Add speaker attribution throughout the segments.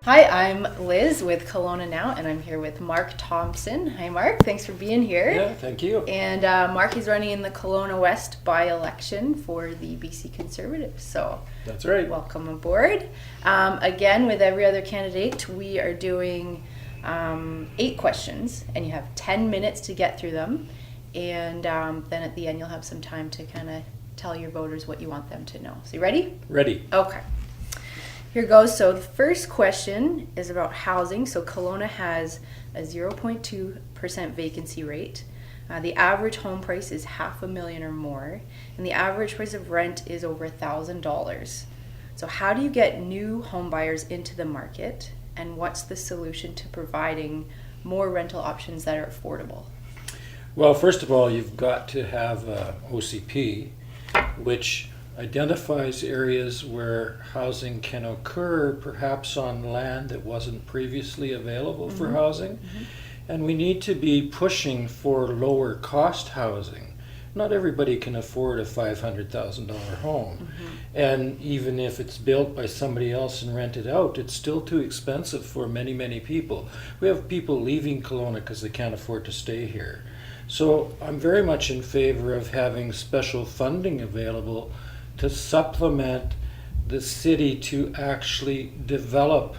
Speaker 1: Hi, I'm Liz with KelownaNow, and I'm here with Mark Thompson. Hi, Mark. Thanks for being here.
Speaker 2: Yeah, thank you.
Speaker 1: And Mark is running in the Kelowna-West By-Election for the BC Conservatives. So
Speaker 2: That's right.
Speaker 1: welcome aboard. Again, with every other candidate, we are doing 8 questions, and you have 10 minutes to get through them. And then at the end, you'll have some time to kind of tell your voters what you want them to know. So you ready?
Speaker 2: Ready.
Speaker 1: Okay. Here goes. So the first question is about housing. So Kelowna has a 0.2% vacancy rate. The average home price is $500,000 or more, and the average price of rent is over $1,000. So how do you get new home buyers into the market, and what's the solution to providing more rental options that are affordable?
Speaker 2: Well, first of all, you've got to have OCP, which identifies areas where housing can occur, perhaps on land that wasn't previously available for housing. And we need to be pushing for lower cost housing. Not everybody can afford a $500,000 home. And even if it's built by somebody else and rented out, it's still too expensive for many, many people. We have people leaving Kelowna because they can't afford to stay here. So I'm very much in favor of having special funding available to supplement the city to actually develop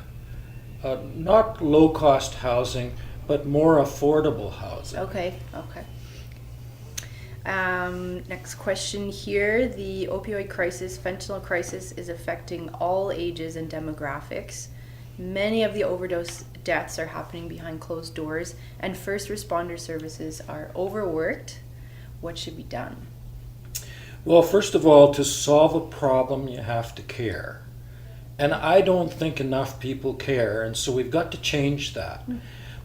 Speaker 2: not low-cost housing, but more affordable housing.
Speaker 1: Okay. Next question here. The opioid crisis, fentanyl crisis, is affecting all ages and demographics. Many of the overdose deaths are happening behind closed doors, and first responder services are overworked. What should be done?
Speaker 2: Well, first of all, to solve a problem, you have to care. And I don't think enough people care, and so we've got to change that.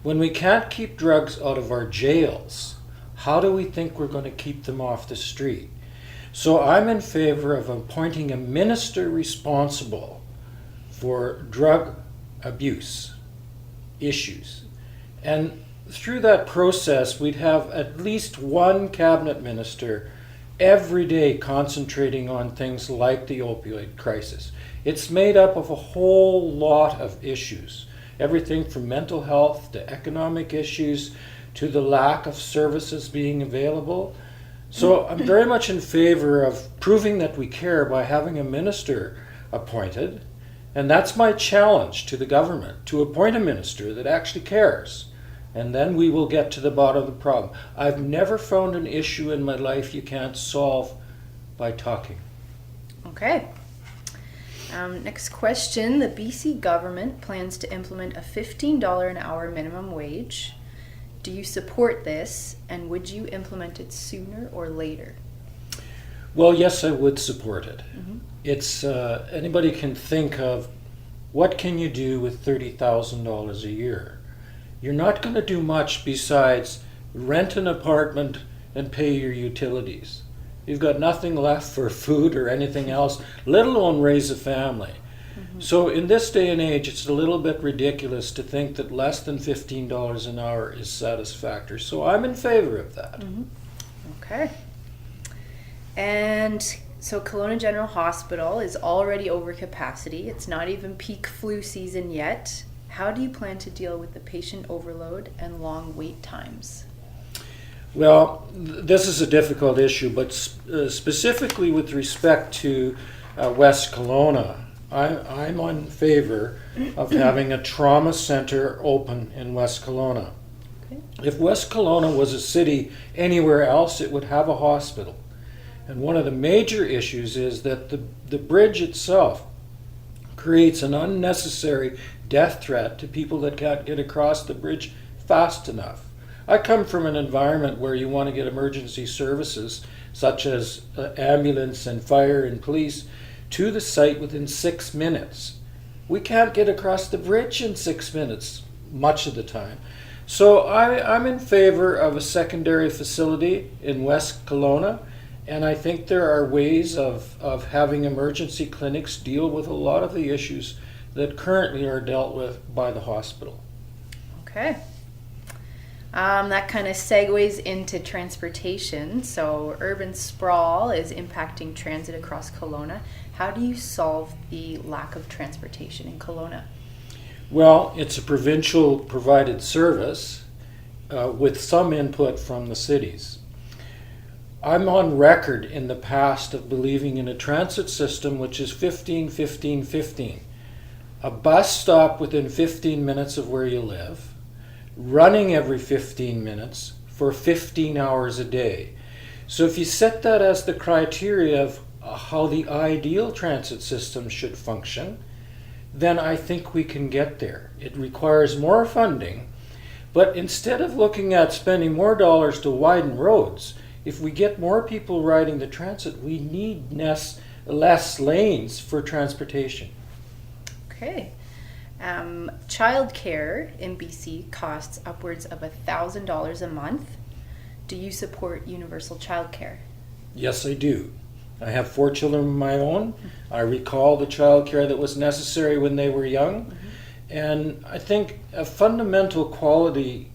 Speaker 2: When we can't keep drugs out of our jails, how do we think we're going to keep them off the street? So I'm in favor of appointing a minister responsible for drug abuse issues. And through that process, we'd have at least one cabinet minister every day concentrating on things like the opioid crisis. It's made up of a whole lot of issues, everything from mental health to economic issues to the lack of services being available. So I'm very much in favor of proving that we care by having a minister appointed, and that's my challenge to the government, to appoint a minister that actually cares. And then we will get to the bottom of the problem. I've never found an issue in my life you can't solve by talking.
Speaker 1: Okay. Next question. The BC government plans to implement a $15 an hour minimum wage. Do you support this, and would you implement it sooner or later?
Speaker 2: Well, yes, I would support it. It's anybody can think of what can you do with $30,000 a year. You're not going to do much besides rent an apartment and pay your utilities. You've got nothing left for food or anything else, let alone raise a family. So in this day and age, it's a little bit ridiculous to think that less than $15 an hour is satisfactory. So I'm in favor of that.
Speaker 1: Okay. And so Kelowna General Hospital is already over capacity. It's not even peak flu season yet. How do you plan to deal with the patient overload and long wait times?
Speaker 2: Well, this is a difficult issue, but specifically with respect to West Kelowna, I'm in favor of having a trauma center open in West Kelowna.
Speaker 1: Okay.
Speaker 2: If West Kelowna was a city anywhere else, it would have a hospital. And one of the major issues is that the bridge itself creates an unnecessary death threat to people that can't get across the bridge fast enough. I come from an environment where you want to get emergency services such as ambulance and fire and police to the site within 6 minutes. We can't get across the bridge in 6 minutes much of the time. So I'm in favor of a secondary facility in West Kelowna, and I think there are ways of having emergency clinics deal with a lot of the issues that currently are dealt with by the hospital.
Speaker 1: Okay. That kind of segues into transportation. So urban sprawl is impacting transit across Kelowna. How do you solve the lack of transportation in Kelowna?
Speaker 2: Well, it's a provincial provided service with some input from the cities. I'm on record in the past of believing in a transit system which is 15, 15, 15. A bus stop within 15 minutes of where you live, running every 15 minutes for 15 hours a day. So if you set that as the criteria of how the ideal transit system should function, then I think we can get there. It requires more funding, but instead of looking at spending more dollars to widen roads, if we get more people riding the transit, we need less lanes for transportation.
Speaker 1: Okay. Childcare in BC costs upwards of $1,000 a month. Do you support universal childcare?
Speaker 2: Yes, I do. I have 4 children of my own. I recall the childcare that was necessary when they were young. And I think a fundamental quality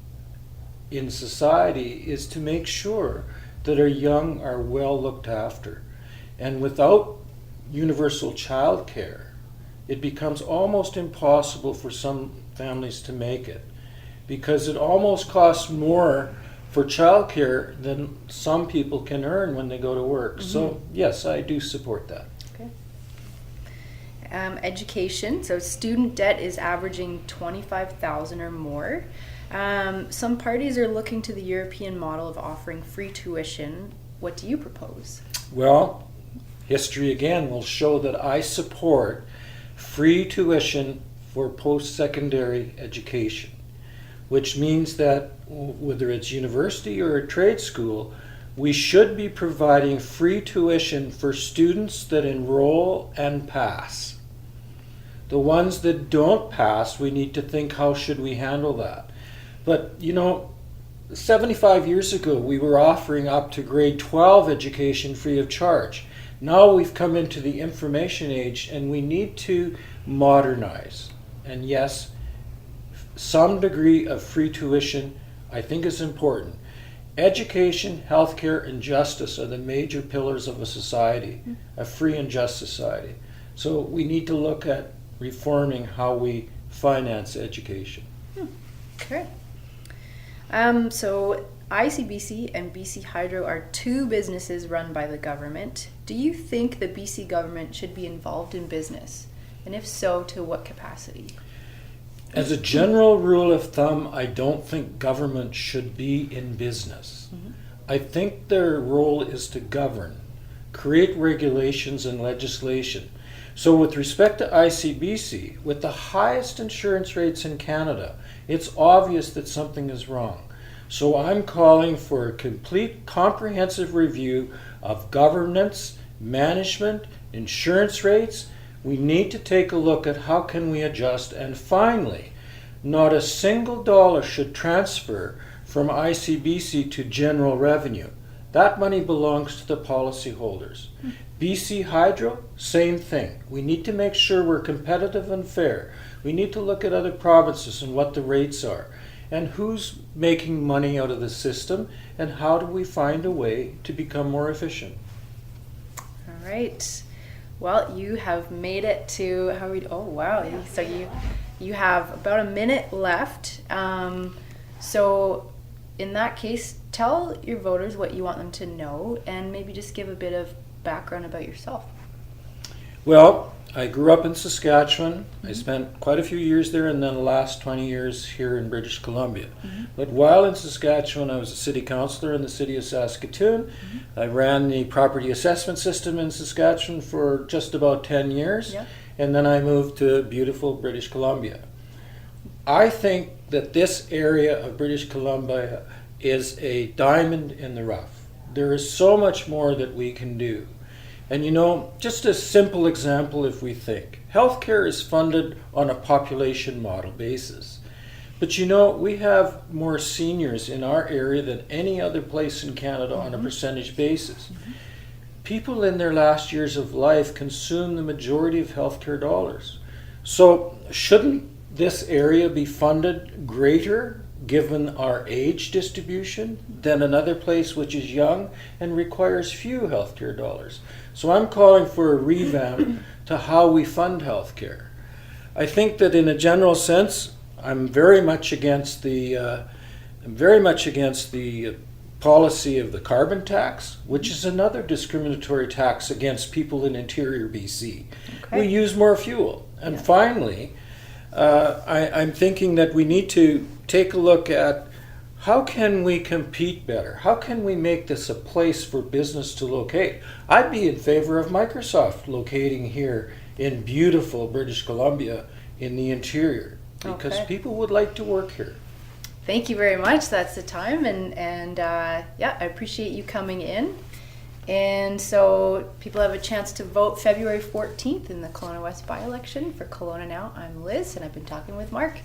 Speaker 2: in society is to make sure that our young are well looked after. And without universal childcare, it becomes almost impossible for some families to make it, because it almost costs more for childcare than some people can earn when they go to work. So yes, I do support that.
Speaker 1: Okay. Education. So student debt is averaging $25,000 or more. Some parties are looking to the European model of offering free tuition. What do you propose?
Speaker 2: Well, history again will show that I support free tuition for post-secondary education, which means that whether it's university or a trade school, we should be providing free tuition for students that enroll and pass. The ones that don't pass, we need to think, how should we handle that? But 75 years ago, we were offering up to grade 12 education free of charge. Now we've come into the information age and we need to modernize. And yes, some degree of free tuition I think is important. Education, healthcare, and justice are the major pillars of a society, a free and just society. So we need to look at reforming how we finance education.
Speaker 1: Okay. So ICBC and BC Hydro are 2 businesses run by the government. Do you think the BC government should be involved in business? And if so, to what capacity?
Speaker 2: As a general rule of thumb, I don't think government should be in business. I think their role is to govern, create regulations and legislation. So with respect to ICBC, with the highest insurance rates in Canada, it's obvious that something is wrong. So I'm calling for a complete comprehensive review of governance, management, insurance rates. We need to take a look at how can we adjust, and finally, not a single dollar should transfer from ICBC to general revenue. That money belongs to the policyholders. BC Hydro, same thing. We need to make sure we're competitive and fair. We need to look at other provinces and what the rates are, and who's making money out of the system, and how do we find a way to become more efficient.
Speaker 1: All right. Well, you have made it to oh wow! So you have about a minute left. So in that case, tell your voters what you want them to know, and maybe just give a bit of background about yourself.
Speaker 2: Well, I grew up in Saskatchewan. I spent quite a few years there, and then the last 20 years here in British Columbia. But while in Saskatchewan, I was a city councillor in the city of Saskatoon. I ran the property assessment system in Saskatchewan for just about 10 years, and then I moved to beautiful British Columbia. I think that this area of British Columbia is a diamond in the rough. There is so much more that we can do. And just a simple example, if we think, healthcare is funded on a population model basis. But we have more seniors in our area than any other place in Canada on a percentage basis. People in their last years of life consume the majority of healthcare dollars. So shouldn't this area be funded greater given our age distribution than another place which is young and requires few healthcare dollars? So I'm calling for a revamp to how we fund healthcare. I think that in a general sense, I'm very much against the policy of the carbon tax, which is another discriminatory tax against people in interior BC.
Speaker 1: Okay.
Speaker 2: We use more fuel. And
Speaker 1: Yeah.
Speaker 2: finally, I'm thinking that we need to take a look at how can we compete better? How can we make this a place for business to locate? I'd be in favor of Microsoft locating here in beautiful British Columbia in the interior, because
Speaker 1: Okay.
Speaker 2: people would like to work here.
Speaker 1: Thank you very much. That's the time, and yeah, I appreciate you coming in. And so people have a chance to vote February 14th in the Kelowna-West By-Election for Kelowna Now. I'm Liz, and I've been talking with Mark.